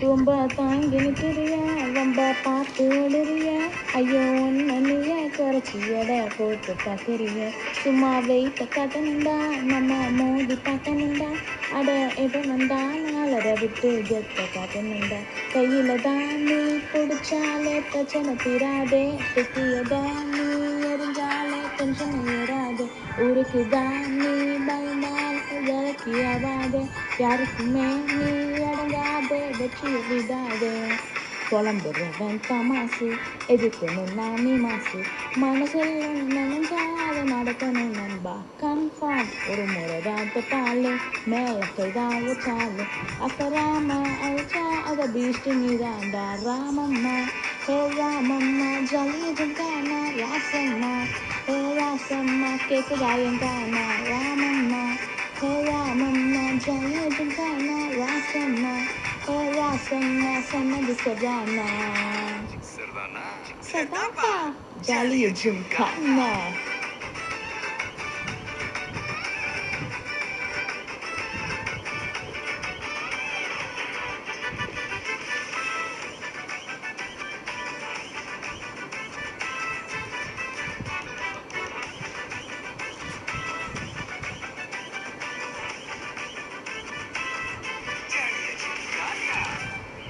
ரொம்ப தாங்கி நிற்கிறிய ரொம்ப பார்த்து ஓடுறிய ஐயோ ஒன்று நீய குறைச்சி எடை போட்டு பார்க்குறிய சும்மா வெயிட்ட காட்டணுண்டா நம்ம மோதி பார்க்கணுண்டா அட எது வந்தா நாளரை விட்டு கெத்த காட்டணுண்டா கையில தான் நீ பிடிச்சாலே பிரச்சனை தீராதே சுத்தியதா நீ எரிஞ்சாலே டென்ஷன் ஏறாதே ஊருக்கு தான் நீ பயந்தால் இறக்கி ஆகாதே யாருக்குமே நீ அடங்காதே வெற்றியை விடாதே புலம்புறவன் தமாசு எதிர்க்கணும்னா நீ மாசு மனசில் நினைஞ்சா அதை நடக்கணும் நண்பா கன்ஃபார்ம் ஒரு முறை தான் தொட்டாலே மேல கைதான் வச்சாலே அக்கராம அழைச்சா அதை பீஸ்ட் நீ தாண்டா ராமம்மா ஹே ராமம்மா ஜாலிய ஜங்கானா ராசம்மா ஹே ராசம்மா கேக்குதா எங்கானா ராமம்மா ஹே ராமம்மா ஜாலிய ஜங்கானா ராசம்மா ஹே ராசம்மா சொன்னது சரிதானா Serdana. சதாப்பா ஜாலிய ஜங்கானா